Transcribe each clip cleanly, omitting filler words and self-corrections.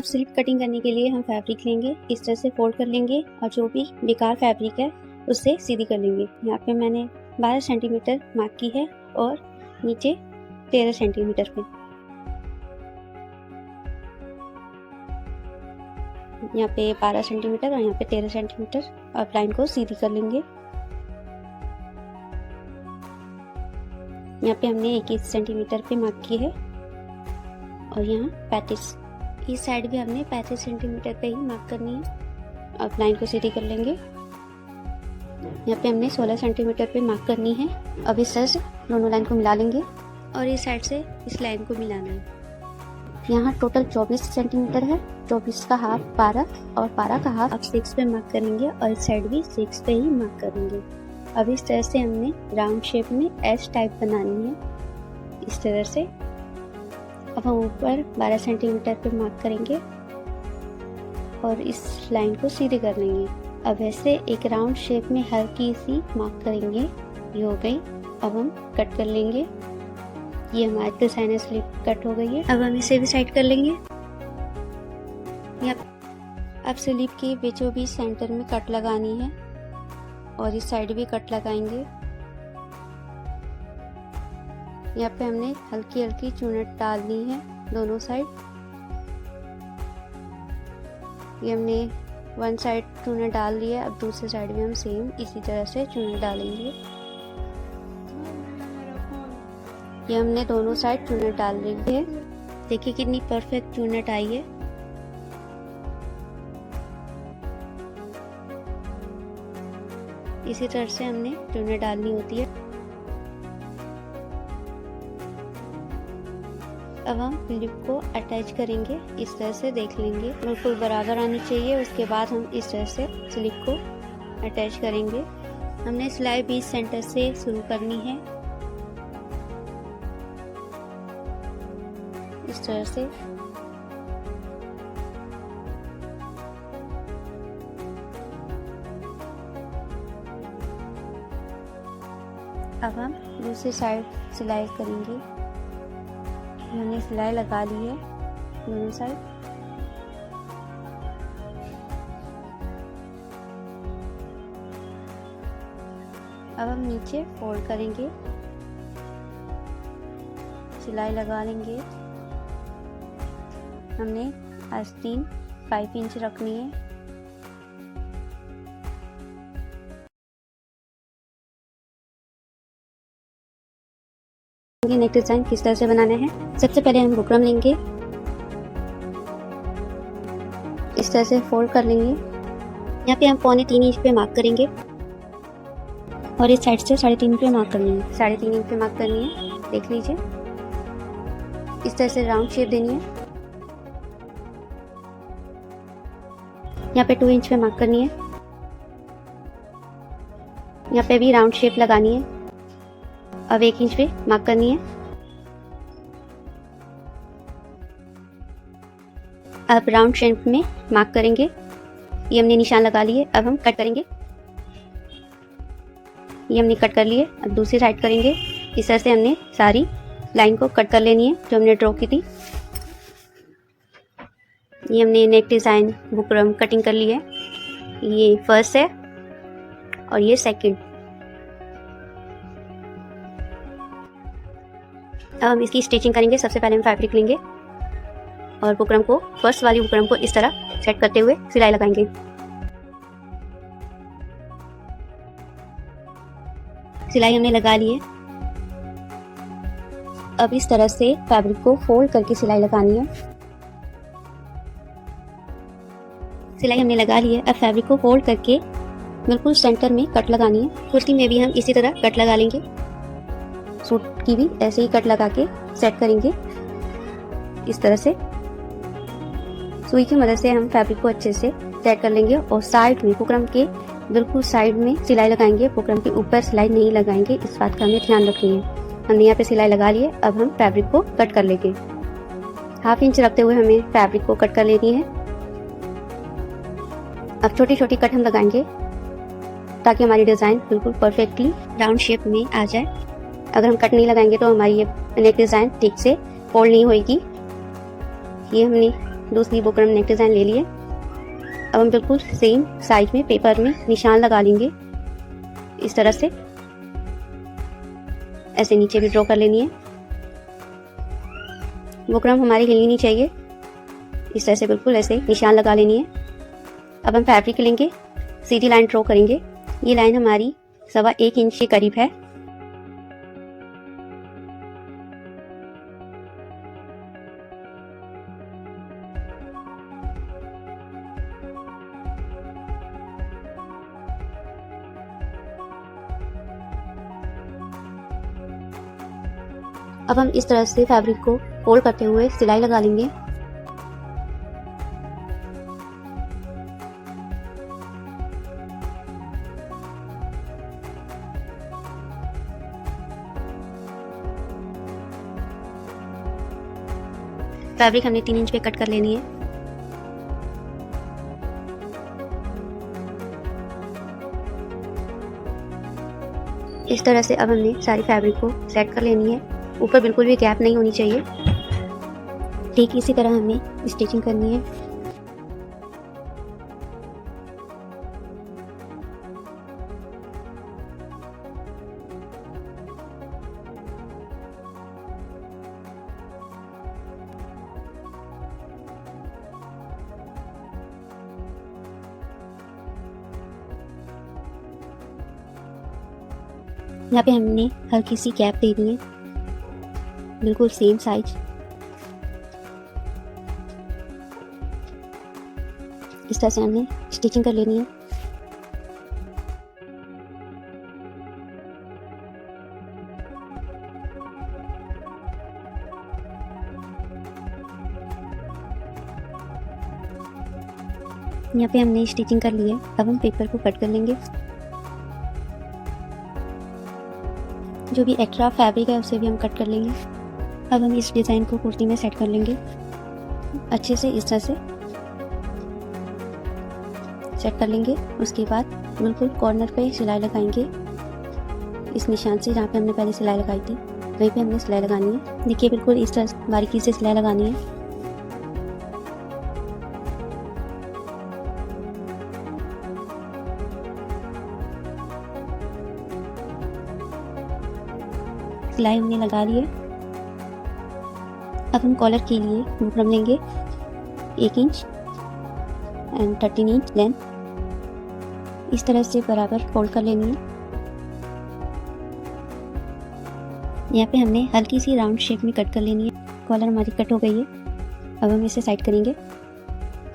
Slip cutting करने के लिए हम फैब्रिक लेंगे, इस तरह से फोल्ड कर लेंगे और जो भी बेकार फैब्रिक है उससे सीधी कर लेंगे। यहाँ पे मैंने 12 सेंटीमीटर मार्क की है और नीचे 13 सेंटीमीटर पे। यहाँ पे 12 सेंटीमीटर और यहाँ पे 13 सेंटीमीटर और लाइन को सीधी कर लेंगे। यहाँ पे हमने 21 सेंटीमीटर पे मार्क की है और यहाँ 35, इस साइड भी हमने 35 सेंटीमीटर पे ही मार्क करनी है। अब लाइन को सीधी कर लेंगे। यहाँ पे हमने 16 सेंटीमीटर पे मार्क करनी है। अब इस तरह से दोनों लाइन को मिला लेंगे और इस साइड से इस लाइन को मिलाना है। यहाँ टोटल 24 सेंटीमीटर है, 24 का हाफ 12 और 12 का हाफ अब 6 पे मार्क करेंगे और इस साइड भी 6 पे ही मार्क करेंगे। अब इस तरह से हमने राउंड शेप में एस टाइप बनानी है, इस तरह से। अब हम ऊपर 12 सेंटीमीटर पे मार्क करेंगे और इस लाइन को सीधे कर लेंगे। अब ऐसे एक राउंड शेप में हल्की सी मार्क करेंगे, ये हो गई। अब हम कट कर लेंगे, ये हमारी डिजाइनर स्लिप कट हो गई है। अब हम इसे भी साइड कर लेंगे। अब स्लिप के बीचों बीच सेंटर में कट लगानी है और इस साइड भी कट लगाएंगे। यहाँ पे हमने हल्की हल्की चुनट डालनी है दोनों साइड। ये हमने वन साइड चुनट डाल दी है, अब दूसरी साइड भी हम सेम इसी तरह से चुनट डालेंगे। ये हमने दोनों साइड चुनट डाल दी है। देखिए कितनी परफेक्ट चुनट आई है। इसी तरह से हमने चुनट डालनी होती है। अब हम स्लिप को अटैच करेंगे, इस तरह से देख लेंगे बिल्कुल बराबर आनी चाहिए। उसके बाद हम इस तरह से स्लिप को अटैच करेंगे। हमने सिलाई 20 सेंटर से शुरू करनी है, इस तरह से। अब हम दूसरी साइड सिलाई करेंगे। मैंने सिलाई लगा ली है दोनों साइड। अब हम नीचे फोल्ड करेंगे, सिलाई लगा लेंगे। हमने आस्तीन 5 इंच रखनी है। नेक डिजाइन किस तरह से बनाना है, सबसे पहले हम बुकरम लेंगे, इस तरह से फोल्ड कर लेंगे। यहाँ पे हम 3.25 इंच पे मार्क करेंगे और इस साइड से 3.5 इंच पे मार्क करनी है। 3.5 इंच पे मार्क करनी है, देख लीजिए। इस तरह से राउंड शेप देनी है। यहाँ पे 2 इंच पे मार्क करनी है। यहाँ पे भी राउंड शेप लगानी है। अब 1 इंच पे मार्क करनी है। अब राउंड शेप में मार्क करेंगे, ये हमने निशान लगा लिए। अब हम कट करेंगे, ये हमने कट कर लिए। अब दूसरी साइड करेंगे। इस तरह से हमने सारी लाइन को कट कर लेनी है जो हमने ड्रॉ की थी। ये हमने नेक डिजाइन बुकरम कटिंग कर ली है। ये फर्स्ट है और ये सेकंड। अब हम इसकी स्टिचिंग करेंगे। सबसे पहले हम फैब्रिक लेंगे और बुकरम को, फर्स्ट वाली बुकरम को इस तरह सेट करते हुए सिलाई लगाएंगे। सिलाई हमने लगा ली है। अब इस तरह से फैब्रिक को फोल्ड करके सिलाई लगानी है। सिलाई हमने लगा ली है। अब फैब्रिक को फोल्ड करके बिल्कुल सेंटर में कट लगानी है। कुर्ती में भी हम इसी तरह कट लगा लेंगे। सूट की भी ऐसे ही कट लगा के सेट करेंगे, इस तरह से। सुई की मदद से हम फैब्रिक को अच्छे से सेट कर लेंगे और साइड में, बुकरम के बिल्कुल साइड में सिलाई लगाएंगे। बुकरम के ऊपर सिलाई नहीं लगाएंगे, इस बात का हमें ध्यान रखनी है। हमने यहाँ पे सिलाई लगा ली है। अब हम फैब्रिक को कट कर लेंगे। 1/2 इंच रखते हुए हमें फैब्रिक को कट कर लेनी है। अब छोटी छोटी कट हम लगाएंगे ताकि हमारी डिजाइन बिल्कुल परफेक्टली राउंड शेप में आ जाए। अगर हम कट नहीं लगाएंगे तो हमारी ये नेक डिजाइन ठीक से फोल्ड नहीं होगी। ये हमने दूसरी बुकरम नेक डिज़ाइन ले लिए। अब हम बिल्कुल सेम साइज में पेपर में निशान लगा लेंगे। इस तरह से ऐसे नीचे भी ड्रॉ कर लेनी है। बुकरम हमारी हिलनी नहीं चाहिए, इस तरह से बिल्कुल ऐसे निशान लगा लेनी है। अब हम फैब्रिक लेंगे, सीधी लाइन ड्रॉ करेंगे। ये लाइन हमारी 1.25 इंच के करीब है। अब हम इस तरह से फैब्रिक को फोल्ड करते हुए सिलाई लगा लेंगे। फैब्रिक हमने 3 इंच पे कट कर लेनी है। इस तरह से अब हमने सारी फैब्रिक को सेट कर लेनी है। ऊपर बिल्कुल भी गैप नहीं होनी चाहिए। ठीक इसी तरह हमें स्टिचिंग करनी है। यहाँ पे हमने हल्की सी गैप दे दी है, बिल्कुल सेम साइज। इस तरह से हमने स्टिचिंग कर लेनी है। यहाँ पे हमने स्टिचिंग कर ली है। अब हम पेपर को कट कर लेंगे। जो भी एक्स्ट्रा फैब्रिक है उसे भी हम कट कर लेंगे। अब हम इस डिज़ाइन को कुर्ती में सेट कर लेंगे अच्छे से। इस तरह से सेट कर लेंगे। उसके बाद बिल्कुल कॉर्नर पे सिलाई लगाएंगे। इस निशान से जहाँ पे हमने पहले सिलाई लगाई थी वहीं पे हमने सिलाई लगानी है। देखिए बिल्कुल इस तरह बारीकी से सिलाई लगानी है। सिलाई हमने लगा ली है। अब हम कॉलर के लिए बुकरम लेंगे 1 इंच एंड 13 इंच लेंथ। इस तरह से बराबर फोल्ड कर लेनी है। यहाँ पे हमने हल्की सी राउंड शेप में कट कर लेनी है। कॉलर हमारी कट हो गई है। अब हम इसे साइड करेंगे।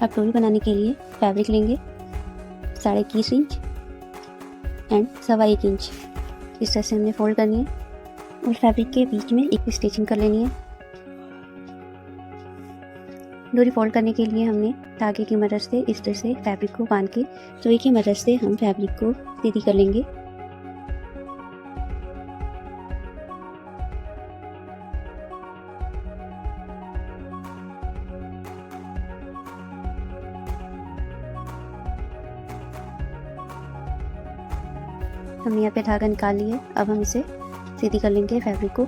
अब डोरी बनाने के लिए फैब्रिक लेंगे 21.5 इंच एंड 1.25 इंच। इस तरह से हमने फोल्ड करनी है और फैब्रिक के बीच में एक स्टिचिंग कर लेनी है। डोरी फोल्ड करने के लिए हमने धागे की मदद से इस तरह से फैब्रिक को बांध के सुई की मदद से हम फैब्रिक को सीधी कर लेंगे। हमने यहाँ पे धागा निकाल लिया। अब हम इसे सीधी कर लेंगे फैब्रिक को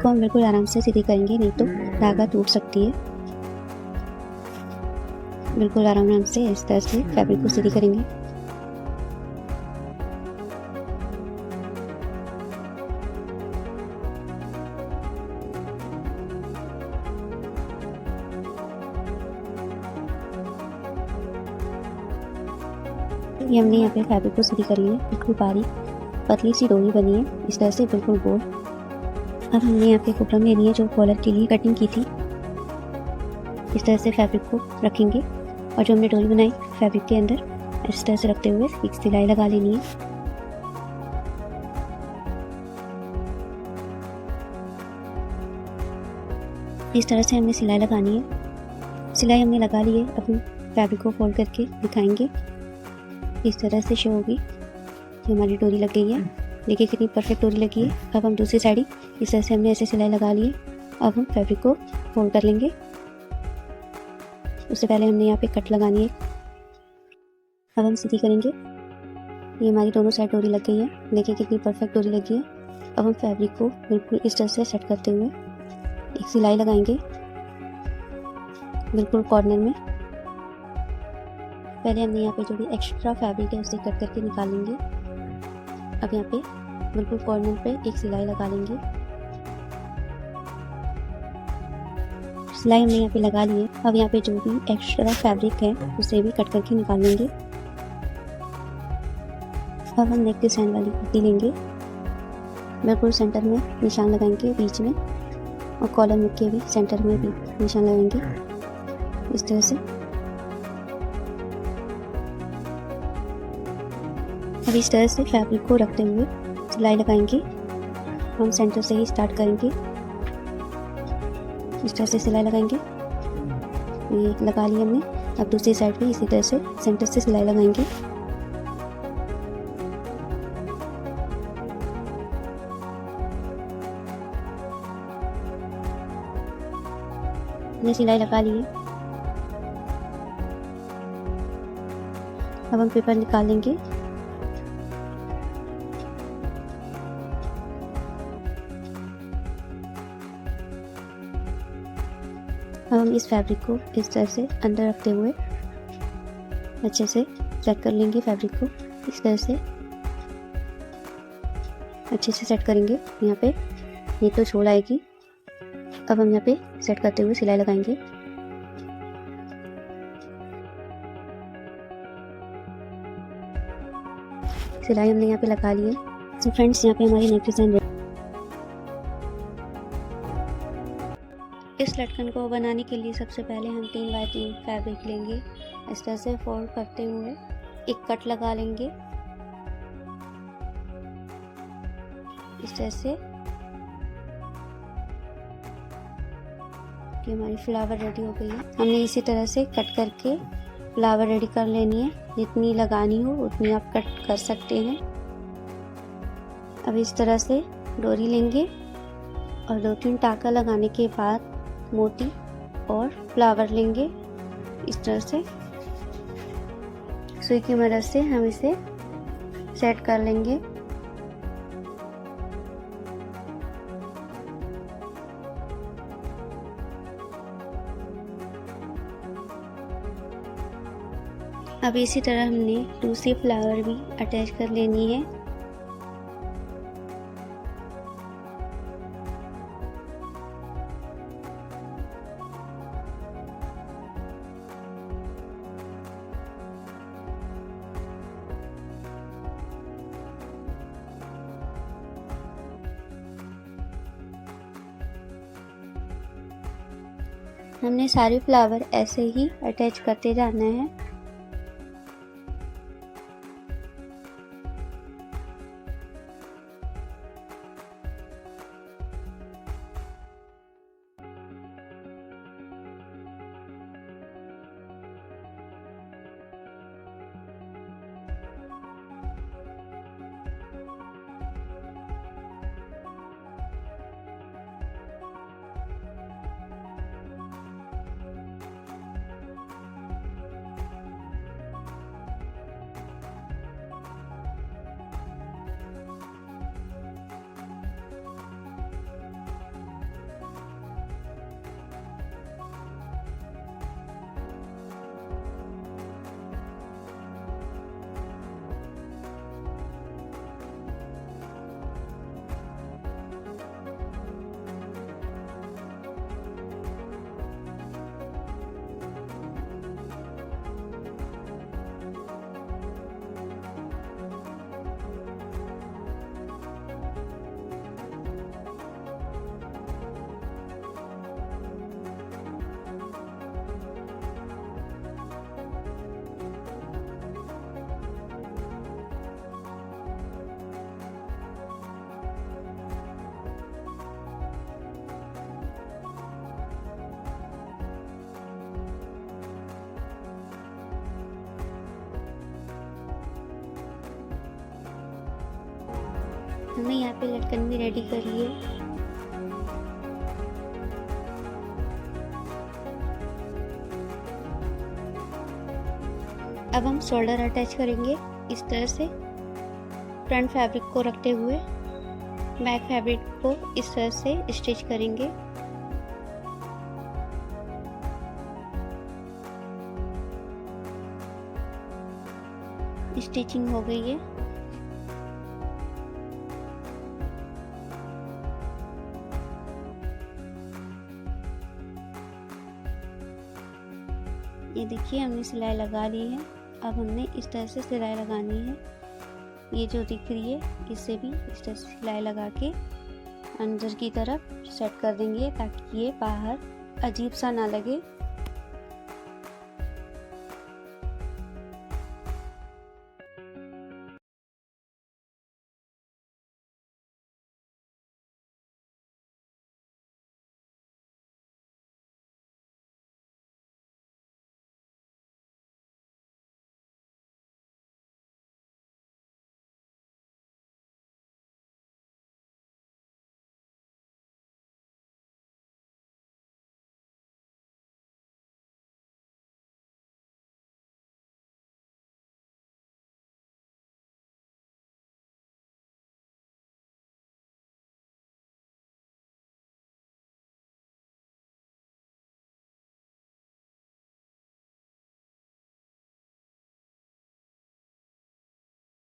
हम बिल्कुल आराम से सीधी करेंगे, नहीं तो धागा टूट सकती है। बिल्कुल आराम से इस तरह से फैब्रिक को सीधी करेंगे। ये हमने यहाँ पे फैब्रिक को सीधी कर लिया। बिल्कुल बारीक पतली सी डोरी बनी है, इस तरह से बिल्कुल गोल। अब हमने यहाँ पे बुकरम लेनी है जो कॉलर के लिए कटिंग की थी। इस तरह से फैब्रिक को रखेंगे और जो हमने डोरी बनाई फैब्रिक के अंदर इस तरह से रखते हुए एक सिलाई लगा लेनी है। इस तरह से हमने सिलाई लगानी है। सिलाई हमने लगा ली है। अब हम फैब्रिक को फोल्ड करके दिखाएंगे। इस तरह से शो होगी। जो हमारी डोरी लग गई है, देखिए कितनी परफेक्ट डोरी लगी है। अब हम दूसरी साइड इस तरह से हमने ऐसे सिलाई लगा ली है। अब हम फैब्रिक को फोल्ड कर लेंगे। उससे पहले हमने यहाँ पे कट लगानी है। अब हम सीधी करेंगे। ये हमारी दोनों साइड डोरी लग गई है, देखिए कितनी परफेक्ट डोरी लगी है। अब हम फैब्रिक को बिल्कुल इस तरह से सेट करते हुए एक सिलाई लगाएंगे। बिल्कुल कॉर्नर में। पहले हमने यहाँ पे जो भी एक्स्ट्रा फैब्रिक है उसे कट करके निकालेंगे। अब यहाँ पे बिल्कुल कॉर्नर पे एक सिलाई लगा लेंगे। सिलाई हमने यहाँ पे लगा ली है। अब यहाँ पे जो भी एक्स्ट्रा फैब्रिक है उसे भी कट करके निकाल लेंगे। अब हम नेक डिजाइन वाली कुर्ती लेंगे, बिल्कुल सेंटर में निशान लगाएंगे बीच में, और कॉलर नेक के भी सेंटर में भी निशान लगाएंगे इस तरह से। अब इस तरह से फैब्रिक को रखते हुए सिलाई लगाएंगे। हम सेंटर से ही स्टार्ट करेंगे, इस तरह से सिलाई लगाएंगे। ये लगा लिया हमने। अब दूसरी साइड भी इसी तरह से सेंटर से सिलाई लगाएंगे। हमने सिलाई लगा ली है। अब हम पेपर निकालेंगे। अब हम इस फैब्रिक को इस तरह से अंदर रखते हुए अच्छे से सेट कर लेंगे। फैब्रिक को इस तरह से अच्छे से सेट करेंगे। यहाँ पे ये तो छोड़ आएगी। अब हम यहाँ पे सेट करते हुए सिलाई लगाएंगे। सिलाई हमने यहाँ पे लगा ली है। तो फ्रेंड्स, यहाँ पे हमारी नेक डिजाइन इस लटकन को बनाने के लिए सबसे पहले हम 3x3 फैब्रिक लेंगे। इस तरह से फोल्ड करते हुए एक कट लगा लेंगे। इस तरह से कि हमारी फ्लावर रेडी हो गई है। हमने इसी तरह से कट करके फ्लावर रेडी कर लेनी है। जितनी लगानी हो उतनी आप कट कर सकते हैं। अब इस तरह से डोरी लेंगे और 2-3 टाँका लगाने के बाद मोती और फ्लावर लेंगे। इस तरह से सुई की मदद से हम इसे सेट कर लेंगे। अब इसी तरह हमने दूसरी फ्लावर भी अटैच कर लेनी है। हमने सारे फ्लावर ऐसे ही अटैच करते जाना है। हमने यहाँ पे लटकन भी रेडी कर ली है। अब हम शोल्डर अटैच करेंगे इस तरह से। फ्रंट फैब्रिक को रखते हुए बैक फैब्रिक को इस तरह से स्टिच करेंगे। स्टिचिंग हो गई है। ये देखिए हमने सिलाई लगा ली है। अब हमने इस तरह से सिलाई लगानी है। ये जो दिख रही है इसे भी इस तरह से सिलाई लगा के अंदर की तरफ सेट कर देंगे ताकि ये बाहर अजीब सा ना लगे।